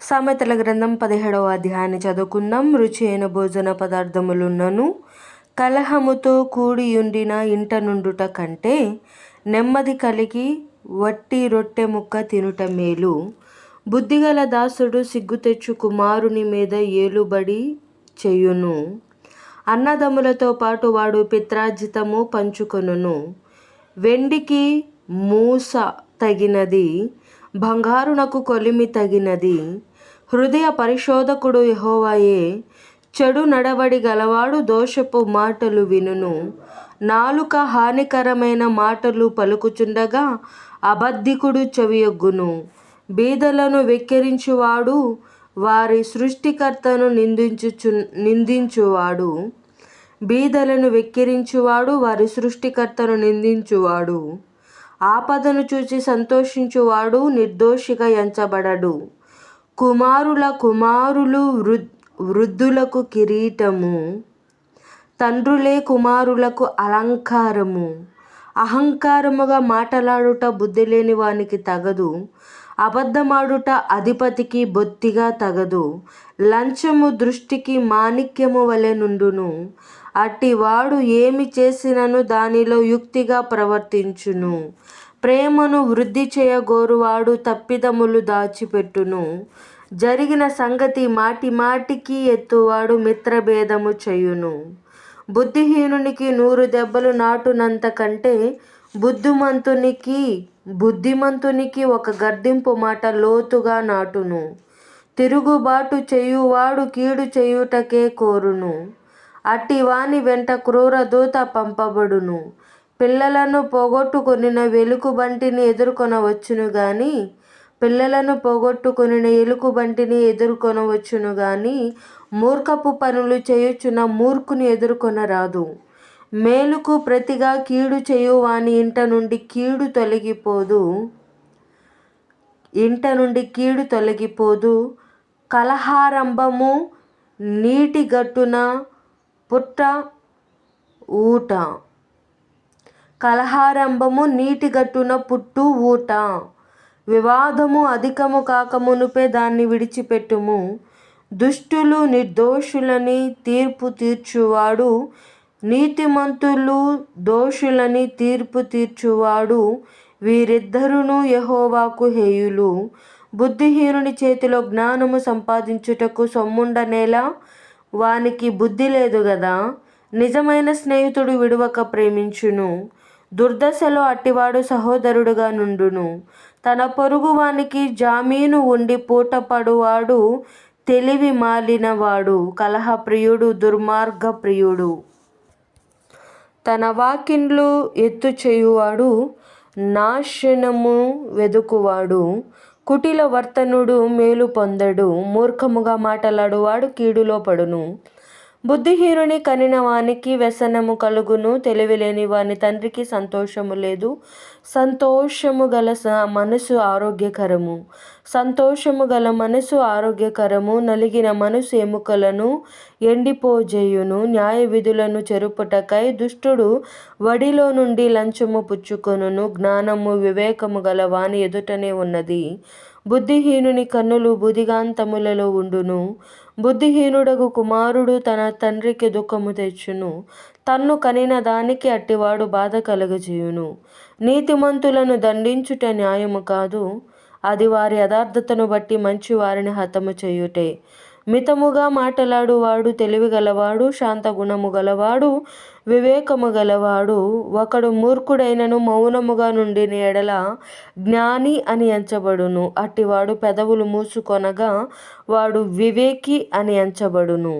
సామెతల గ్రంథం 17వ అధ్యాయాన్ని చదువుకుందాం. రుచి అయిన భోజన పదార్థములున్నను కలహముతో కూడియుండిన ఇంట నుండుట కంటే నెమ్మది కలిగి వట్టి రొట్టె ముక్క తినుట మేలు. బుద్ధిగల దాసుడు సిగ్గుతెచ్చు కుమారుని మీద ఏలుబడి చేయును. అన్నదమ్ములతో పాటు వాడు పిత్రార్జితము పంచుకొనును. వెండికి మూస తగినది, బంగారునకు కొలిమి తగినది. హృదయ పరిశోధకుడు యెహోవాయే. చెడు నడవడి గలవాడు దోషపు మాటలు వినును. నాలుక హానికరమైన మాటలు పలుకుచుండగా అబద్ధికుడు చెవియొగ్గును. బీదలను వెక్కిరించువాడు వారి సృష్టికర్తను నిందించువాడు. బీదలను వెక్కిరించువాడు వారి సృష్టికర్తను నిందించువాడు. ఆపదను చూచి సంతోషించువాడు నిర్దోషిగా ఎంచబడడు. కుమారులు వృద్ధులకు కిరీటము, తండ్రులే కుమారులకు అలంకారము. అహంకారముగా మాటలాడుట బుద్ధిలేని వానికి తగదు. అబద్ధమాడుట అధిపతికి బొత్తిగా తగదు. లంచము దృష్టికి మాణిక్యము వలె నుండును. అట్టివాడు ఏమి చేసినను దానిలో యుక్తిగా ప్రవర్తించును. ప్రేమను వృద్ధి చేయగోరువాడు తప్పిదములు దాచిపెట్టును. జరిగిన సంగతి మాటిమాటికి ఎత్తువాడు మిత్రభేదము చేయును. బుద్ధిహీనునికి 100 దెబ్బలు నాటునంత కంటే బుద్ధిమంతునికి ఒక గద్దింపు మాట లోతుగా నాటును. తిరుగుబాటు చేయువాడు కీడు చేయుటకే కోరును. అట్టివాని వెంట క్రూర దూత పంపబడును. పిల్లలను పోగొట్టుకొనిన ఎలుకబంటిని ఎదుర్కొనవచ్చును గాని మూర్ఖపు పనులు చేయుచున్న మూర్ఖుని ఎదుర్కొనరాదు. మేలుకు ప్రతిగా కీడు చేయువాని ఇంట నుండి కీడు తొలగిపోదు. కలహారంభము నీటి గట్టున పుట్టు ఊట. వివాదము అధికము కాకమునుపే దాన్ని విడిచిపెట్టుము. దుష్టులు నిర్దోషులని తీర్పు తీర్చువాడు, నీతిమంతులు దోషులని తీర్పు తీర్చువాడు, వీరిద్దరును యెహోవాకు హేయులు. బుద్ధిహీనుని చేతిలో జ్ఞానము సంపాదించుటకు సొమ్ముండనేలా? వానికి బుద్ధి లేదు గదా. నిజమైన స్నేహితుడు విడువక ప్రేమించును. దుర్దశలో అట్టివాడు సహోదరుడుగా నుండును. తన పొరుగువానికి జామీను ఉండి పూటపడువాడు తెలివి మాలినవాడు. కలహప్రియుడు దుర్మార్గప్రియుడు. తన వాకిండ్లు ఎత్తు చేయువాడు నాశనము వెదుకువాడు. కుటిల వర్తనుడు మేలు పొందడు. మూర్ఖముగా మాటలాడువాడు కీడులో పడును. బుద్ధిహీనుని కనిన వానికి వ్యసనము కలుగును. తెలివిలేని వాని తండ్రికి సంతోషము లేదు. సంతోషము గల మనసు ఆరోగ్యకరము. నలిగిన మనసు ఎముకలను ఎండిపోజేయును. న్యాయ విధులను చెరుపుటకై దుష్టుడు వడిలో నుండి లంచము పుచ్చుకొనును. జ్ఞానము వివేకము గల వాని ఎదుటనే ఉన్నది. బుద్ధిహీనుని కన్నులు బుదిగాంతములలో ఉండును. బుద్ధిహీనుడగు కుమారుడు తన తండ్రికి దుఃఖము తెచ్చును. తన్ను కనిన దానికి అట్టివాడు బాధ కలుగజేయును. నీతిమంతులను దండించుట న్యాయము కాదు. అది వారి యథార్థతను బట్టి మంచి వారిని హతము చేయుటే. మితముగా మాటలాడువాడు తెలివిగలవాడు, శాంతగుణము గలవాడు, వివేకము గలవాడు. ఒకడు మూర్ఖుడైనను మౌనముగా నుండిన ఎడల జ్ఞాని అని ఎంచబడును. అట్టివాడు పెదవులు మూసుకొనగా వాడు వివేకి అని ఎంచబడును.